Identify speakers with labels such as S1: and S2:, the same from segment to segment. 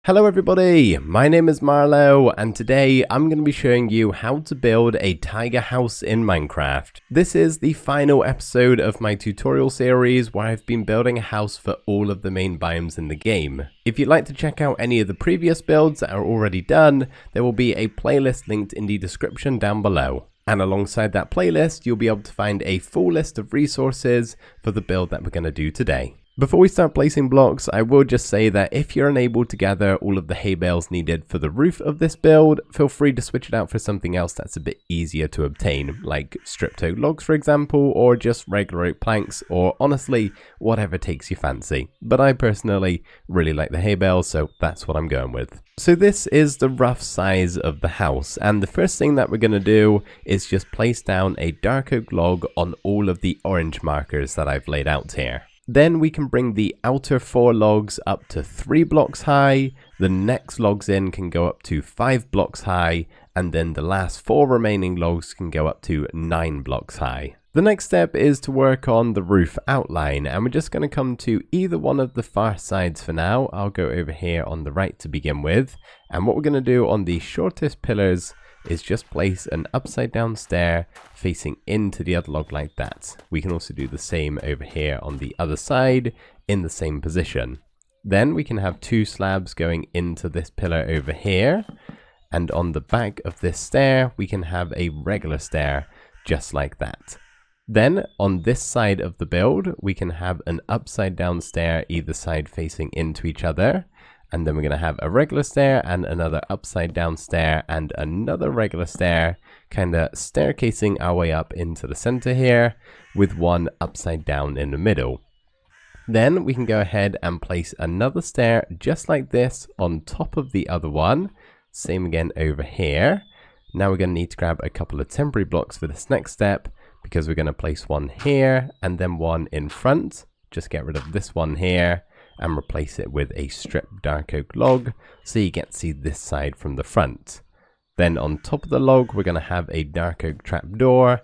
S1: Hello everybody, my name is Marlo and today I'm going to be showing you how to build a Taiga house in Minecraft. This is the final episode of my tutorial series where I've been building a house for all of the main biomes in the game. If you'd like to check out any of the previous builds that are already done, there will be a playlist linked in the description down below. And alongside that playlist, you'll be able to find a full list of resources for the build that we're going to do today. Before we start placing blocks, I will just say that if you're unable to gather all of the hay bales needed for the roof of this build, feel free to switch it out for something else that's a bit easier to obtain, like stripped oak logs for example, or just regular oak planks, or honestly, whatever takes your fancy. But I personally really like the hay bales, so that's what I'm going with. So this is the rough size of the house, and the first thing that we're going to do is just place down a dark oak log on all of the orange markers that I've laid out here. Then we can bring the outer 4 logs up to 3 blocks high, the next logs in can go up to 5 blocks high, and then the last 4 remaining logs can go up to 9 blocks high. The next step is to work on the roof outline, and we're just going to come to either one of the far sides for now. I'll go over here on the right to begin with, and what we're going to do on the shortest pillars is just place an upside down stair facing into the other log like that. We can also do the same over here on the other side in the same position. Then we can have 2 slabs going into this pillar over here, and on the back of this stair we can have a regular stair just like that. Then on this side of the build we can have an upside down stair either side facing into each other. And then we're going to have a regular stair and another upside down stair and another regular stair, kind of staircasing our way up into the center here with one upside down in the middle. Then we can go ahead and place another stair just like this on top of the other one. Same again over here. Now we're going to need to grab a couple of temporary blocks for this next step because we're going to place one here and then one in front. Just get rid of this one here and replace it with a stripped dark oak log so you get to see this side from the front. Then on top of the log we're going to have a dark oak trapdoor,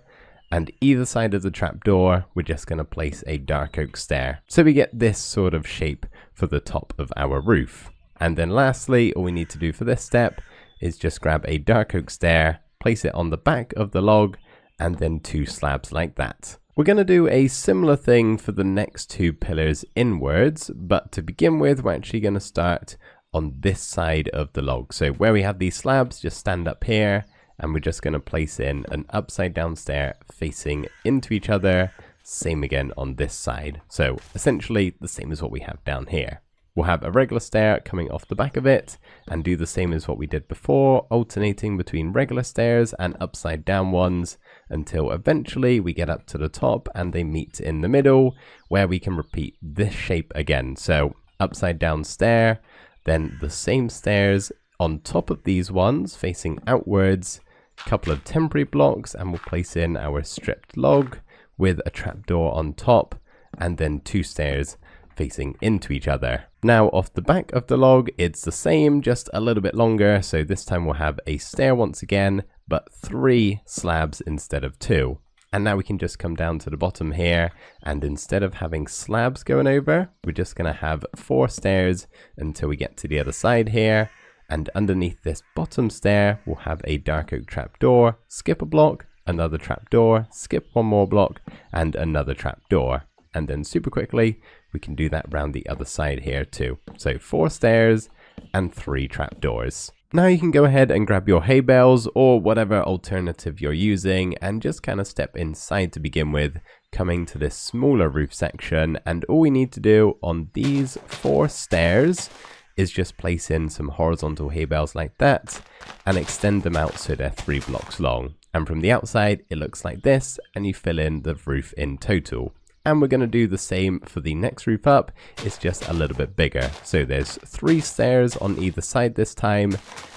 S1: and either side of the trapdoor we're just going to place a dark oak stair. So we get this sort of shape for the top of our roof. And then lastly, all we need to do for this step is just grab a dark oak stair, place it on the back of the log, and then 2 slabs like that. We're going to do a similar thing for the next 2 pillars inwards, but to begin with we're actually going to start on this side of the log. So where we have these slabs, just stand up here and we're just going to place in an upside down stair facing into each other, same again on this side. So essentially the same as what we have down here. We'll have a regular stair coming off the back of it and do the same as what we did before, alternating between regular stairs and upside down ones until eventually we get up to the top and they meet in the middle where we can repeat this shape again. So upside down stair, then the same stairs on top of these ones facing outwards, a couple of temporary blocks, and we'll place in our stripped log with a trapdoor on top and then 2 stairs facing into each other. Now off the back of the log it's the same, just a little bit longer, so this time we'll have a stair once again, but 3 slabs instead of 2. And now we can just come down to the bottom here, and instead of having slabs going over, we're just going to have 4 stairs until we get to the other side here, and underneath this bottom stair we'll have a dark oak trapdoor, skip a block, another trapdoor, skip one more block, and another trapdoor. And then super quickly we can do that around the other side here too. So 4 stairs and 3 trapdoors. Now you can go ahead and grab your hay bales or whatever alternative you're using and just kind of step inside to begin with, coming to this smaller roof section, and all we need to do on these 4 stairs is just place in some horizontal hay bales like that and extend them out so they're 3 blocks long. And from the outside it looks like this, and you fill in the roof in total. And we're going to do the same for the next roof up, it's just a little bit bigger. So there's 3 stairs on either side this time,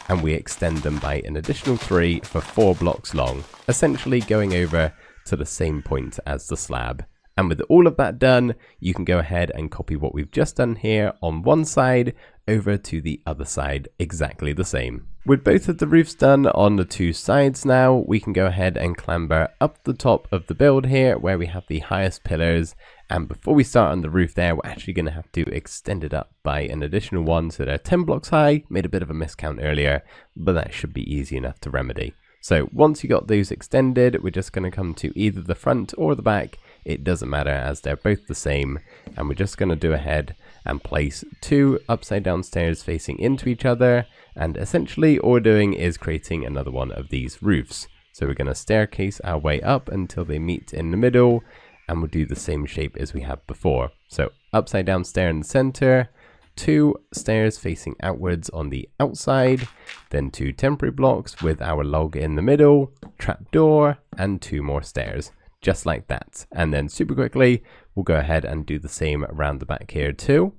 S1: and we extend them by an additional 3 for 4 blocks long, essentially going over to the same point as the slab. And with all of that done, you can go ahead and copy what we've just done here on one side over to the other side, exactly the same. With both of the roofs done on the two sides now, we can go ahead and clamber up the top of the build here where we have the highest pillars. And before we start on the roof there, we're actually going to have to extend it up by an additional one. So they're 10 blocks high, made a bit of a miscount earlier, but that should be easy enough to remedy. So once you got those extended, we're just going to come to either the front or the back. It doesn't matter as they're both the same. And we're just going to do ahead and place two upside down stairs facing into each other. And essentially all we're doing is creating another one of these roofs. So we're going to staircase our way up until they meet in the middle. And we'll do the same shape as we have before. So upside down stair in the center, two stairs facing outwards on the outside, then two temporary blocks with our log in the middle, trapdoor, and two more stairs, just like that. And then super quickly, we'll go ahead and do the same around the back here too.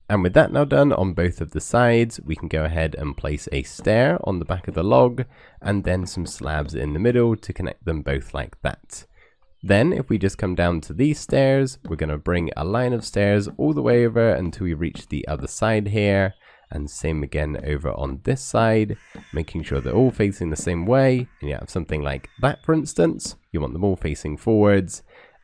S1: And with that now done on both of the sides, we can go ahead and place a stair on the back of the log and then some slabs in the middle to connect them both like that. Then if we just come down to these stairs, we're going to bring a line of stairs all the way over until we reach the other side here. And same again over on this side, making sure they're all facing the same way. And you have something like that, for instance. You want them all facing forwards.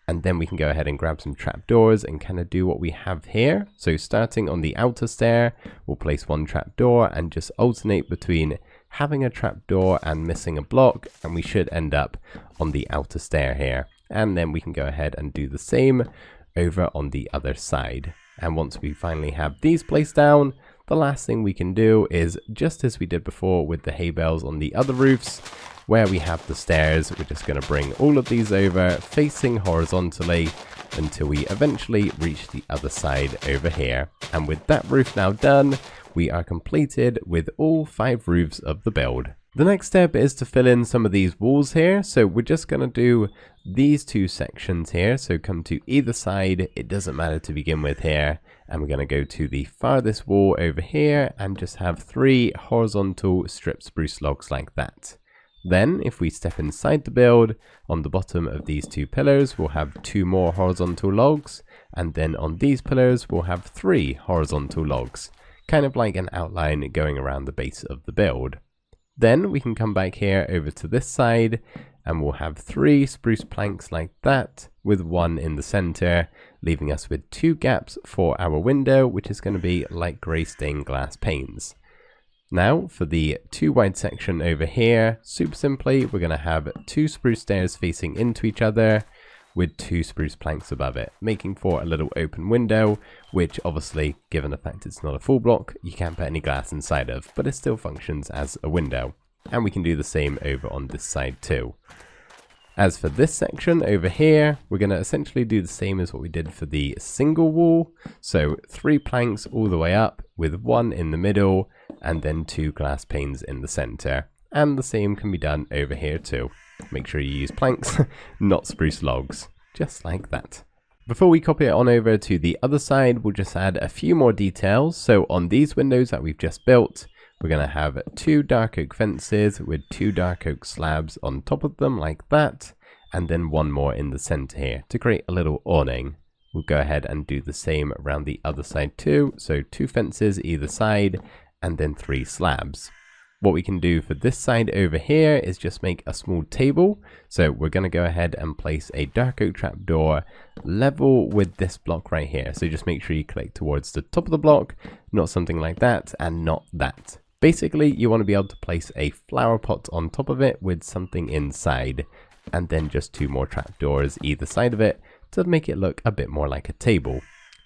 S1: And then we can go ahead and grab some trapdoors and kind of do what we have here. So starting on the outer stair, we'll place one trapdoor and just alternate between having a trapdoor and missing a block. And we should end up on the outer stair here. And then we can go ahead and do the same over on the other side. And once we finally have these placed down, the last thing we can do is just as we did before with the hay bales on the other roofs, where we have the stairs, we're just going to bring all of these over facing horizontally until we eventually reach the other side over here. And with that roof now done, we are completed with all 5 roofs of the build. The next step is to fill in some of these walls here. So we're just going to do these 2 sections here. So come to either side, it doesn't matter to begin with here. And we're going to go to the farthest wall over here and just have 3 horizontal strip spruce logs like that. Then if we step inside the build, on the bottom of these 2 pillars, we'll have 2 more horizontal logs. And then on these pillars, we'll have 3 horizontal logs, kind of like an outline going around the base of the build. Then we can come back here over to this side and we'll have 3 spruce planks like that with 1 in the center, leaving us with 2 gaps for our window, which is going to be light grey stained glass panes. Now for the 2 wide section over here, super simply, we're going to have 2 spruce stairs facing into each other with 2 spruce planks above it, making for a little open window, which obviously, given the fact it's not a full block, you can't put any glass inside of, but it still functions as a window. And we can do the same over on this side too. As for this section over here, we're going to essentially do the same as what we did for the single wall. So 3 planks all the way up with 1 in the middle and then 2 glass panes in the center. And the same can be done over here too. Make sure you use planks, not spruce logs, just like that. Before we copy it on over to the other side, we'll just add a few more details. So on these windows that we've just built, we're going to have 2 dark oak fences with 2 dark oak slabs on top of them like that, and then 1 more in the center here to create a little awning. We'll go ahead and do the same around the other side too. So 2 fences either side and then 3 slabs. What we can do for this side over here is just make a small table. So we're going to go ahead and place a dark oak trapdoor level with this block right here. So just make sure you click towards the top of the block, not something like that and not that. Basically, you want to be able to place a flower pot on top of it with something inside, and then just 2 more trapdoors either side of it to make it look a bit more like a table.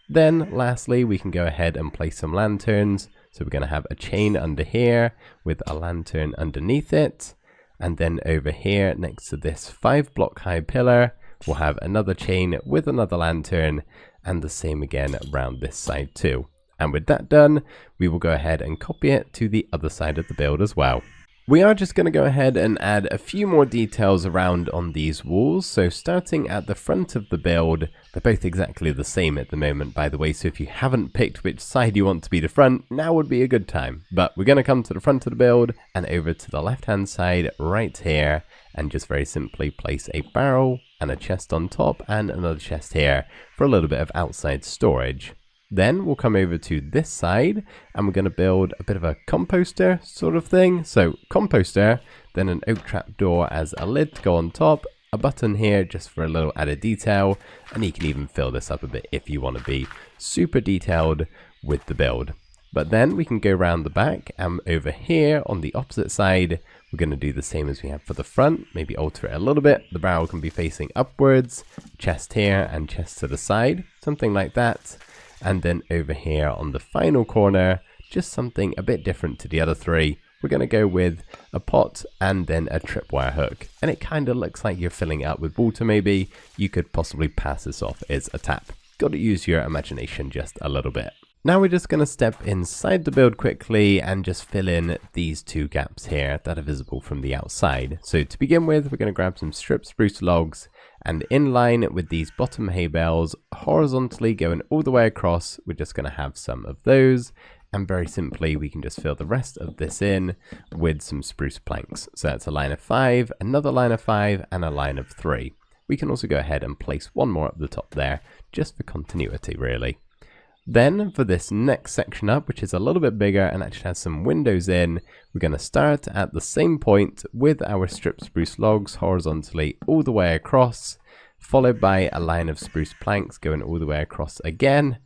S1: Then lastly, we can go ahead and place some lanterns. So we're going to have a chain under here with a lantern underneath it. And then over here next to this 5 block high pillar, we'll have another chain with another lantern, and the same again around this side too. And with that done, we will go ahead and copy it to the other side of the build as well. We are just going to go ahead and add a few more details around on these walls. So starting at the front of the build, they're both exactly the same at the moment, by the way. So if you haven't picked which side you want to be the front, now would be a good time. But we're going to come to the front of the build and over to the left-hand side right here and just very simply place a barrel and a chest on top and another chest here for a little bit of outside storage. Then we'll come over to this side and we're going to build a bit of a composter sort of thing. So composter, then an oak trapdoor as a lid to go on top, a button here just for a little added detail, and you can even fill this up a bit if you want to be super detailed with the build. But then we can go around the back and over here on the opposite side, we're going to do the same as we have for the front, maybe alter it a little bit. The barrel can be facing upwards, chest here and chest to the side, something like that. And then over here on the final corner, just something a bit different to the other three. We're going to go with a pot and then a tripwire hook. And it kind of looks like you're filling it up with water maybe. You could possibly pass this off as a tap. Got to use your imagination just a little bit. Now we're just going to step inside the build quickly and just fill in these two gaps here that are visible from the outside. So to begin with, we're going to grab some stripped spruce logs and in line with these bottom hay bales, horizontally going all the way across, we're just going to have some of those. And very simply, we can just fill the rest of this in with some spruce planks. So that's a line of 5, another line of 5, and a line of 3. We can also go ahead and place one more up the top there, just for continuity really. Then for this next section up, which is a little bit bigger and actually has some windows in, we're going to start at the same point with our stripped spruce logs horizontally all the way across, followed by a line of spruce planks going all the way across again.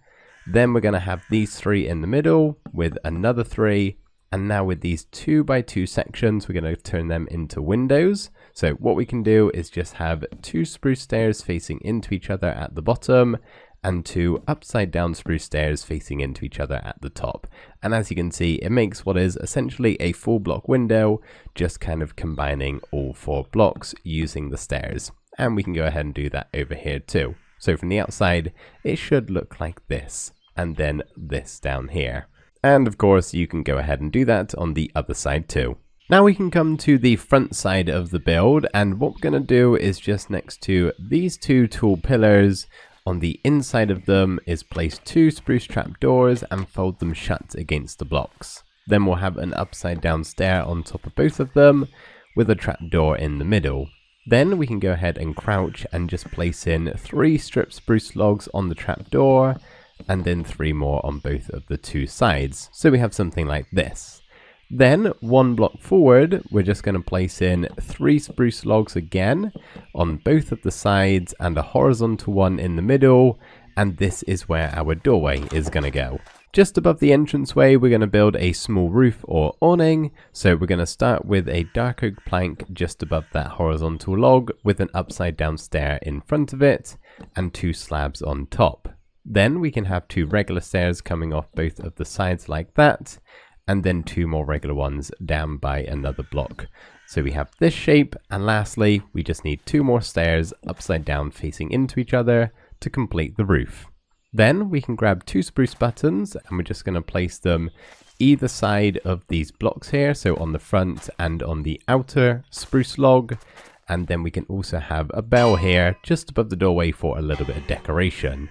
S1: Then we're going to have these 3 in the middle with another 3. And now with these 2x2 sections, we're going to turn them into windows. So what we can do is just have 2 spruce stairs facing into each other at the bottom and 2 upside down spruce stairs facing into each other at the top. And as you can see, it makes what is essentially a full block window, just kind of combining all 4 blocks using the stairs. And we can go ahead and do that over here too. So from the outside, it should look like this, and then this down here. And of course, you can go ahead and do that on the other side too. Now we can come to the front side of the build, and what we're going to do is just next to these 2 tall pillars, on the inside of them is place 2 spruce trapdoors and fold them shut against the blocks. Then we'll have an upside down stair on top of both of them with a trapdoor in the middle. Then we can go ahead and crouch and just place in 3 stripped spruce logs on the trapdoor and then 3 more on both of the 2 sides. So we have something like this. Then 1 block forward, we're just going to place in 3 spruce logs again on both of the sides and a horizontal one in the middle. And this is where our doorway is going to go. Just above the entranceway, we're going to build a small roof or awning. So we're going to start with a dark oak plank just above that horizontal log with an upside down stair in front of it and 2 slabs on top. Then we can have 2 regular stairs coming off both of the sides like that, and then 2 more regular ones down by another block. So we have this shape, and lastly, we just need 2 more stairs upside down facing into each other to complete the roof. Then we can grab 2 spruce buttons, and we're just going to place them either side of these blocks here, so on the front and on the outer spruce log. And then we can also have a bell here just above the doorway for a little bit of decoration.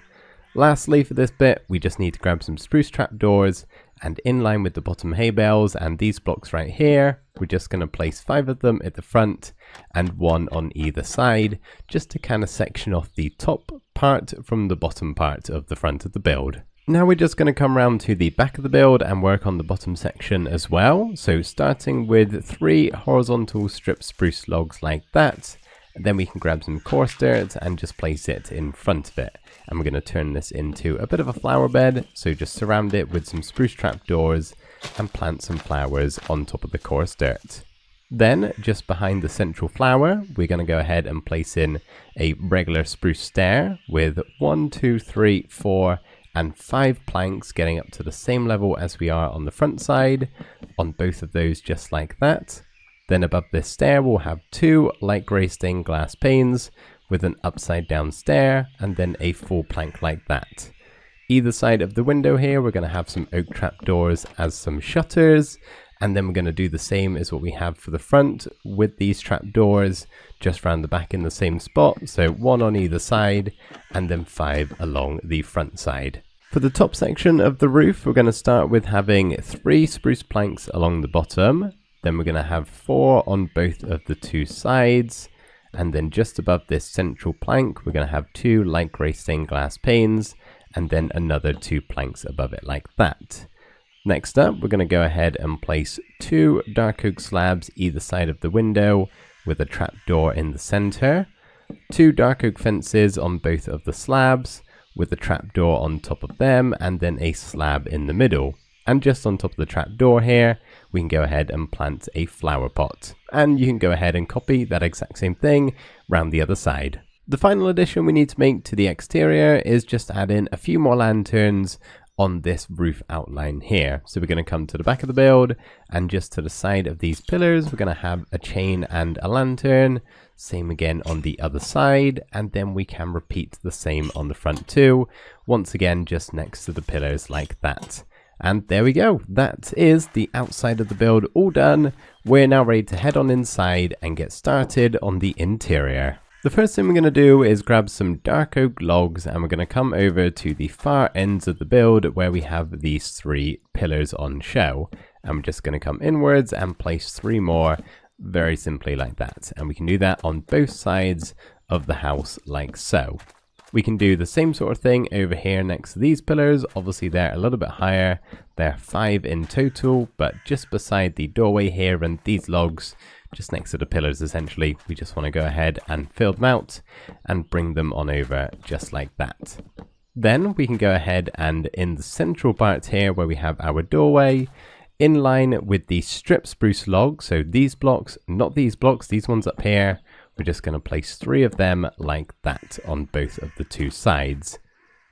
S1: Lastly, for this bit, we just need to grab some spruce trapdoors, and in line with the bottom hay bales and these blocks right here, we're just going to place 5 of them at the front and 1 on either side, just to kind of section off the top part from the bottom part of the front of the build. Now we're just going to come around to the back of the build and work on the bottom section as well. So starting with 3 horizontal stripped spruce logs like that. And then we can grab some coarse dirt and just place it in front of it. And we're going to turn this into a bit of a flower bed. So just surround it with some spruce trapdoors and plant some flowers on top of the coarse dirt. Then just behind the central flower, we're going to go ahead and place in a regular spruce stair with 1, 2, 3, 4 and 5 planks getting up to the same level as we are on the front side on both of those, just like that. Then above this stair, we'll have 2 light grey stained glass panes with an upside down stair and then a full plank like that. Either side of the window here, we're going to have some oak trapdoors as some shutters. And then we're going to do the same as what we have for the front with these trapdoors just round the back in the same spot. So 1 on either side and then 5 along the front side. For the top section of the roof, we're going to start with having 3 spruce planks along the bottom. Then we're going to have 4 on both of the 2 sides. And then just above this central plank, we're going to have 2 light grey stained glass panes and then another 2 planks above it like that. Next up, we're going to go ahead and place 2 dark oak slabs either side of the window with a trapdoor in the center, 2 dark oak fences on both of the slabs with a trapdoor on top of them and then a slab in the middle. And just on top of the trapdoor here, we can go ahead and plant a flower pot. And you can go ahead and copy that exact same thing round the other side. The final addition we need to make to the exterior is just add in a few more lanterns on this roof outline here. So we're going to come to the back of the build and just to the side of these pillars, we're going to have a chain and a lantern. Same again on the other side, and then we can repeat the same on the front too. Once again, just next to the pillars like that. And there we go. That is the outside of the build all done. We're now ready to head on inside and get started on the interior. The first thing we're going to do is grab some dark oak logs and we're going to come over to the far ends of the build where we have these 3 pillars on show. And we're just going to come inwards and place 3 more very simply like that. And we can do that on both sides of the house like so. We can do the same sort of thing over here next to these pillars. Obviously they're a little bit higher. They're 5 in total, but just beside the doorway here and these logs, just next to the pillars essentially, we just want to go ahead and fill them out and bring them on over just like that. Then we can go ahead and in the central part here where we have our doorway, in line with the strip spruce log, so these blocks, not these blocks, these ones up here, we're just going to place 3 of them like that on both of the 2 sides.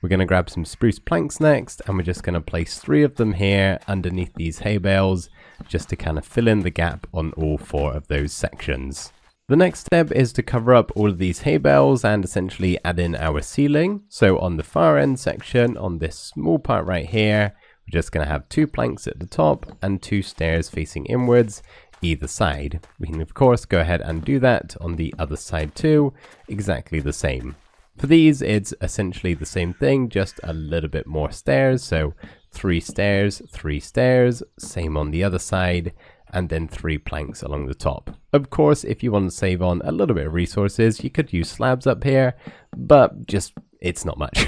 S1: We're going to grab some spruce planks next, and we're just going to place 3 of them here underneath these hay bales, just to kind of fill in the gap on all 4 of those sections. The next step is to cover up all of these hay bales and essentially add in our ceiling. So on the far end section, on this small part right here, we're just going to have 2 planks at the top and 2 stairs facing inwards either side. We can of course go ahead and do that on the other side too, exactly the same. For these it's essentially the same thing, just a little bit more stairs, so 3 stairs, 3 stairs, same on the other side, and then 3 planks along the top. Of course, if you want to save on a little bit of resources, you could use slabs up here, but just it's not much.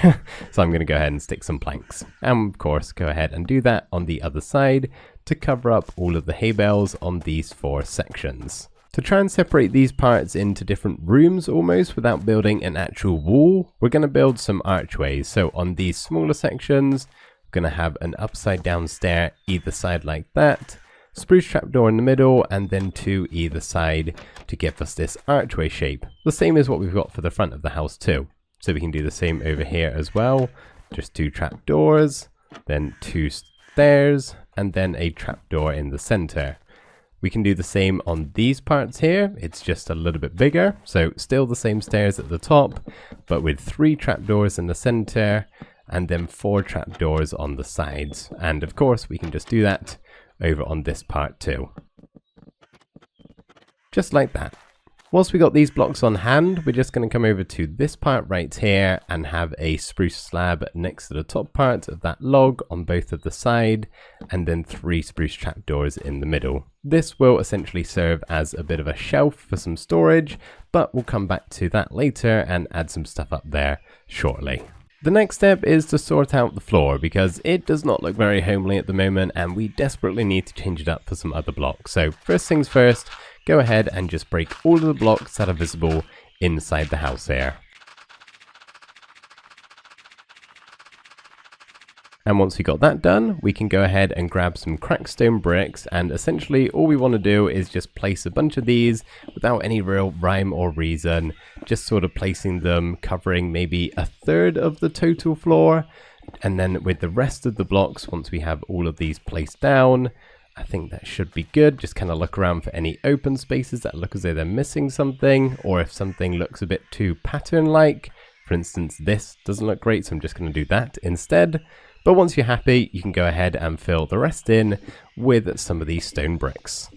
S1: So I'm going to go ahead and stick some planks. And of course, go ahead and do that on the other side to cover up all of the hay bales on these 4 sections. To try and separate these parts into different rooms almost without building an actual wall, we're going to build some archways. So on these smaller sections, we're going to have an upside down stair either side like that, spruce trapdoor in the middle, and then 2 either side to give us this archway shape. The same as what we've got for the front of the house too. So we can do the same over here as well. Just 2 trapdoors, then 2 stairs, and then a trapdoor in the center. We can do the same on these parts here. It's just a little bit bigger. So still the same stairs at the top, but with 3 trapdoors in the center and then 4 trapdoors on the sides. And of course, we can just do that over on this part too. Just like that. Once we got these blocks on hand, we're just going to come over to this part right here and have a spruce slab next to the top part of that log on both of the side, and then 3 spruce trapdoors in the middle. This will essentially serve as a bit of a shelf for some storage, but we'll come back to that later and add some stuff up there shortly. The next step is to sort out the floor because it does not look very homely at the moment and we desperately need to change it up for some other blocks. So first things first, go ahead and just break all of the blocks that are visible inside the house here. And once we got that done, we can go ahead and grab some cracked stone bricks, and essentially all we want to do is just place a bunch of these without any real rhyme or reason, just sort of placing them covering maybe a third of the total floor. And then with the rest of the blocks, once we have all of these placed down, I think that should be good. Just kind of look around for any open spaces that look as though they're missing something, or if something looks a bit too pattern-like. For instance, this doesn't look great, so I'm just going to do that instead. But once you're happy, you can go ahead and fill the rest in with some of these stone bricks.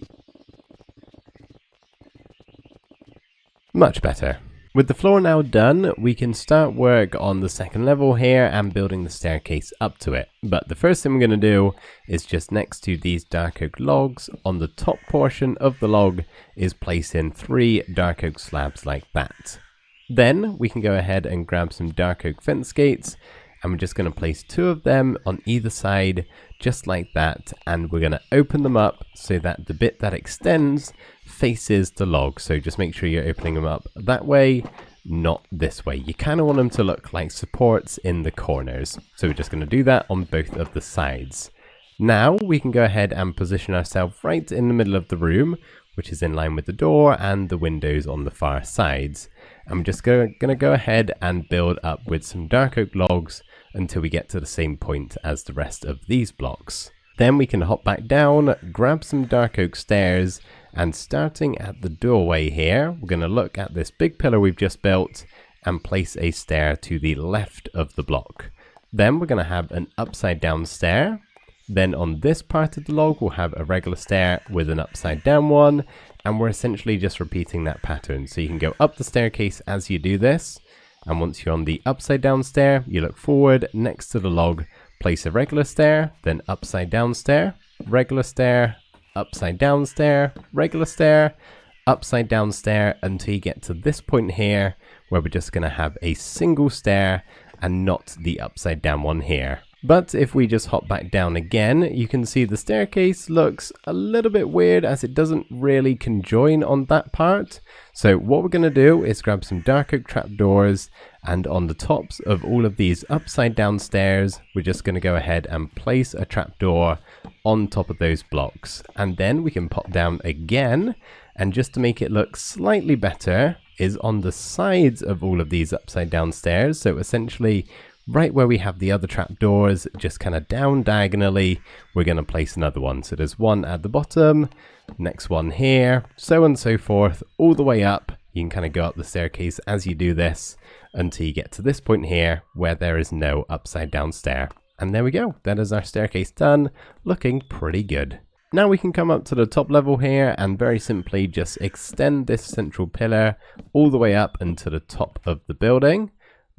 S1: Much better. With the floor now done, we can start work on the second level here and building the staircase up to it. But the first thing we're going to do is just next to these dark oak logs, on the top portion of the log is place in 3 dark oak slabs like that. Then we can go ahead and grab some dark oak fence gates, and we're just going to place 2 of them on either side just like that, and we're going to open them up so that the bit that extends faces the log. So just make sure you're opening them up that way, not this way. You kind of want them to look like supports in the corners. So we're just going to do that on both of the sides. Now we can go ahead and position ourselves right in the middle of the room, which is in line with the door and the windows on the far sides. I'm just going to go ahead and build up with some dark oak logs until we get to the same point as the rest of these blocks. Then we can hop back down, grab some dark oak stairs, and starting at the doorway here, we're going to look at this big pillar we've just built and place a stair to the left of the block. Then we're going to have an upside down stair. Then on this part of the log, we'll have a regular stair with an upside down one, and we're essentially just repeating that pattern. So you can go up the staircase as you do this, and once you're on the upside down stair, you look forward next to the log, place a regular stair, then upside down stair, regular stair, upside down stair, regular stair, upside down stair, until you get to this point here where we're just going to have a single stair and not the upside down one here. But if we just hop back down again, you can see the staircase looks a little bit weird as it doesn't really conjoin on that part. So what we're going to do is grab some dark oak trapdoors, and on the tops of all of these upside down stairs, we're just going to go ahead and place a trapdoor on top of those blocks. And then we can pop down again, and just to make it look slightly better is on the sides of all of these upside down stairs. So essentially right where we have the other trapdoors, just kind of down diagonally, we're going to place another one. So there's one at the bottom, next one here, so on and so forth, all the way up. You can kind of go up the staircase as you do this until you get to this point here where there is no upside down stair. And there we go. That is our staircase done, looking pretty good. Now we can come up to the top level here and very simply just extend this central pillar all the way up into the top of the building.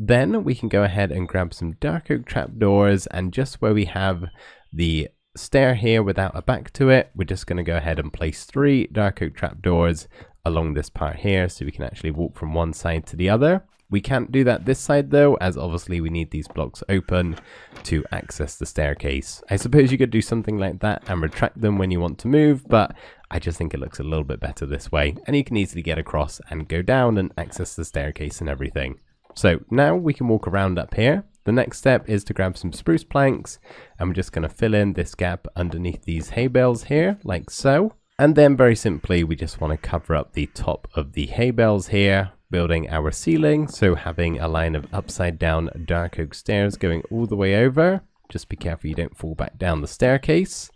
S1: Then we can go ahead and grab some dark oak trapdoors, and just where we have the stair here without a back to it, we're just going to go ahead and place 3 dark oak trapdoors along this part here so we can actually walk from one side to the other. We can't do that this side though, as obviously we need these blocks open to access the staircase. I suppose you could do something like that and retract them when you want to move, but I just think it looks a little bit better this way, and you can easily get across and go down and access the staircase and everything. So now we can walk around up here. The next step is to grab some spruce planks, and we're just going to fill in this gap underneath these hay bales here, like so. And then very simply, we just want to cover up the top of the hay bales here, building our ceiling. So having a line of upside down dark oak stairs going all the way over. Just be careful you don't fall back down the staircase.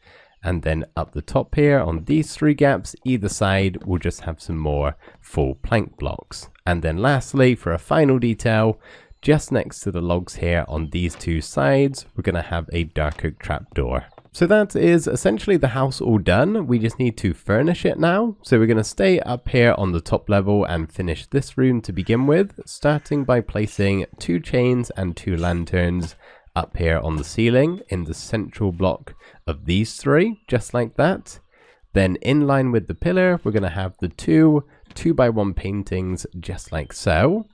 S1: And then up the top here on these 3 gaps either side, we'll just have some more full plank blocks. And then lastly, for a final detail, just next to the logs here on these 2 sides, we're going to have a dark oak trapdoor. So that is essentially the house all done. We just need to furnish it now. So we're going to stay up here on the top level and finish this room to begin with, starting by placing 2 chains and 2 lanterns up here on the ceiling in the central block of these 3, just like that. Then in line with the pillar, we're going to have the 2 2x1 paintings just like so.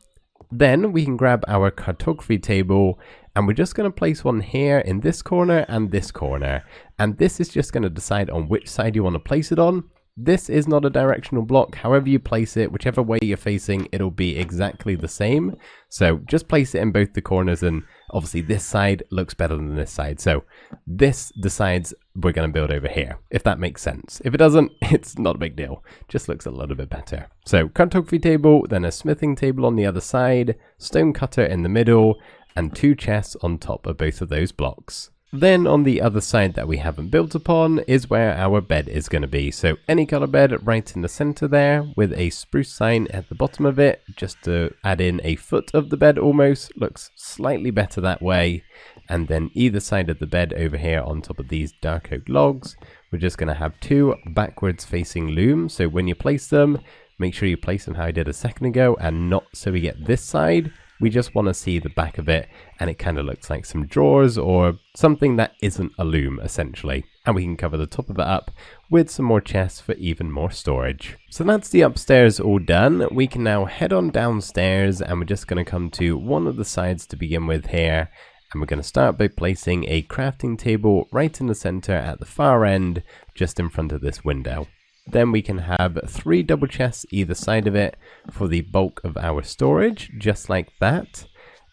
S1: Then we can grab our cartography table, and we're just going to place one here in this corner and this corner. And this is just going to decide on which side you want to place it on. This is not a directional block. However you place it, whichever way you're facing, it'll be exactly the same. So just place it in both the corners, and obviously this side looks better than this side. So this decides we're going to build over here, if that makes sense. If it doesn't, it's not a big deal. Just looks a little bit better. So cartography table, then a smithing table on the other side, stone cutter in the middle, and 2 chests on top of both of those blocks. Then on the other side that we haven't built upon is where our bed is going to be. So any color bed right in the center there with a spruce sign at the bottom of it, just to add in a foot of the bed almost. Looks slightly better that way. and then either side of the bed over here on top of these dark oak logs, we're just going to have 2 backwards facing looms. So when you place them, make sure you place them how I did a second ago and not so we get this side. We just want to see the back of it, and it kind of looks like some drawers or something that isn't a loom essentially. And we can cover the top of it up with some more chests for even more storage. So that's the upstairs all done. We can now head on downstairs, and we're just going to come to one of the sides to begin with here. And we're going to start by placing a crafting table right in the center at the far end, just in front of this window. Then we can have 3 double chests either side of it for the bulk of our storage, just like that.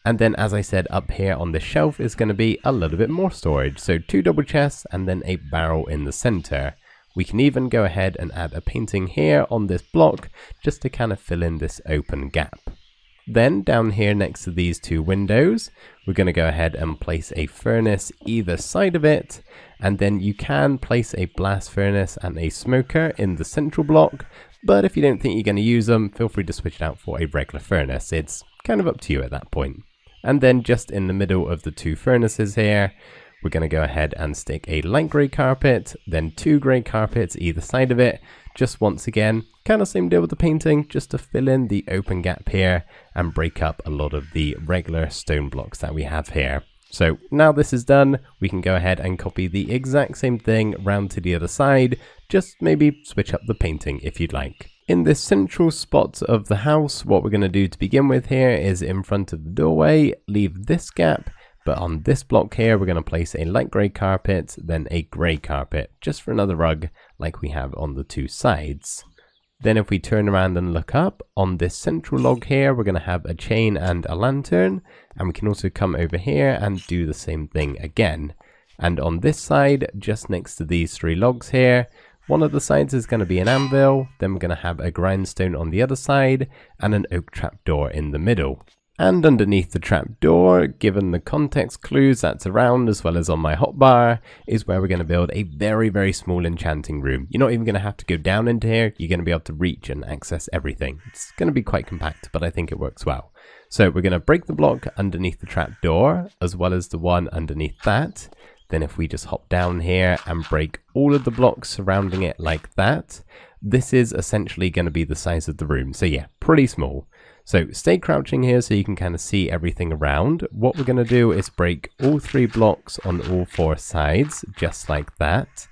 S1: And then, as I said, up here on the shelf is going to be a little bit more storage. So 2 double chests and then a barrel in the center. We can even go ahead and add a painting here on this block just to kind of fill in this open gap. Then down here next to these 2 windows, we're going to go ahead and place a furnace either side of it. And then you can place a blast furnace and a smoker in the central block. But if you don't think you're going to use them, feel free to switch it out for a regular furnace. It's kind of up to you at that point. And then just in the middle of the 2 furnaces here, we're going to go ahead and stick a light grey carpet, then 2 grey carpets either side of it. Just once again, kind of same deal with the painting, just to fill in the open gap here and break up a lot of the regular stone blocks that we have here. So now this is done, we can go ahead and copy the exact same thing round to the other side, just maybe switch up the painting if you'd like. In this central spot of the house, what we're going to do to begin with here is in front of the doorway, leave this gap, but on this block here, we're going to place a light grey carpet, then a grey carpet, just for another rug like we have on the 2 sides. Then if we turn around and look up, on this central log here, we're going to have a chain and a lantern, and we can also come over here and do the same thing again. And on this side, just next to these 3 logs here, one of the sides is going to be an anvil, then we're going to have a grindstone on the other side, and an oak trapdoor in the middle. And underneath the trapdoor, given the context clues that's around as well as on my hotbar, is where we're going to build a very, very small enchanting room. You're not even going to have to go down into here, you're going to be able to reach and access everything. It's going to be quite compact, but I think it works well. So we're going to break the block underneath the trapdoor, as well as the one underneath that. Then if we just hop down here and break all of the blocks surrounding it like that, this is essentially going to be the size of the room. So yeah, pretty small. So stay crouching here so you can kind of see everything around. What we're going to do is break all 3 blocks on all 4 sides, just like that.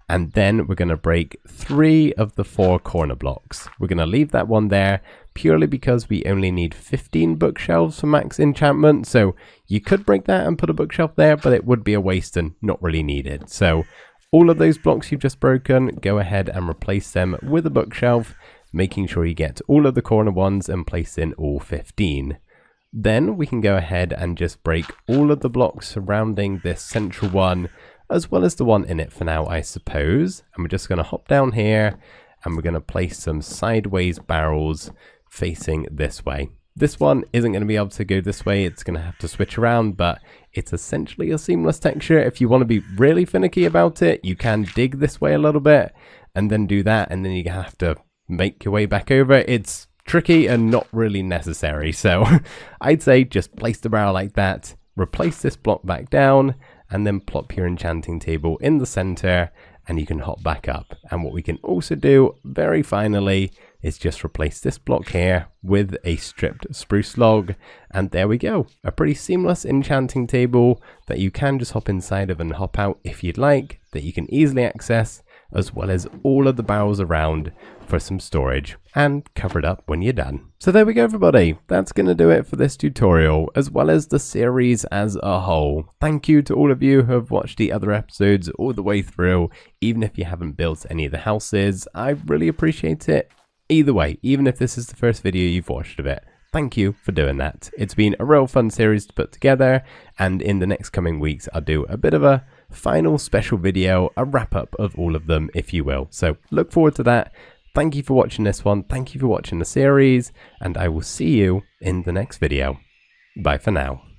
S1: And then we're going to break 3 of the 4 corner blocks. We're going to leave that one there purely because we only need 15 bookshelves for max enchantment. So you could break that and put a bookshelf there, but it would be a waste and not really needed. So all of those blocks you've just broken, go ahead and replace them with a bookshelf, making sure you get all of the corner ones and place in all 15. Then we can go ahead and just break all of the blocks surrounding this central one, as well as the one in it for now, I suppose. And we're just going to hop down here and we're going to place some sideways barrels facing this way. This one isn't going to be able to go this way, it's going to have to switch around, but it's essentially a seamless texture. If you want to be really finicky about it, you can dig this way a little bit and then do that, and then you have to make your way back over. It's tricky and not really necessary, so I'd say just place the barrel like that, replace this block back down, and then plop your enchanting table in the center, and you can hop back up. And what we can also do, very finally, is just replace this block here with a stripped spruce log, and there we go. A pretty seamless enchanting table that you can just hop inside of and hop out if you'd like, that you can easily access, as well as all of the barrels around for some storage, and cover it up when you're done. So there we go, everybody. That's going to do it for this tutorial, as well as the series as a whole. Thank you to all of you who have watched the other episodes all the way through, even if you haven't built any of the houses. I really appreciate it. Either way, even if this is the first video you've watched of it, thank you for doing that. It's been a real fun series to put together, and in the next coming weeks I'll do a bit of a final special video, a wrap up of all of them, if you will. So look forward to that. Thank you for watching this one, thank you for watching the series, and I will see you in the next video. Bye for now.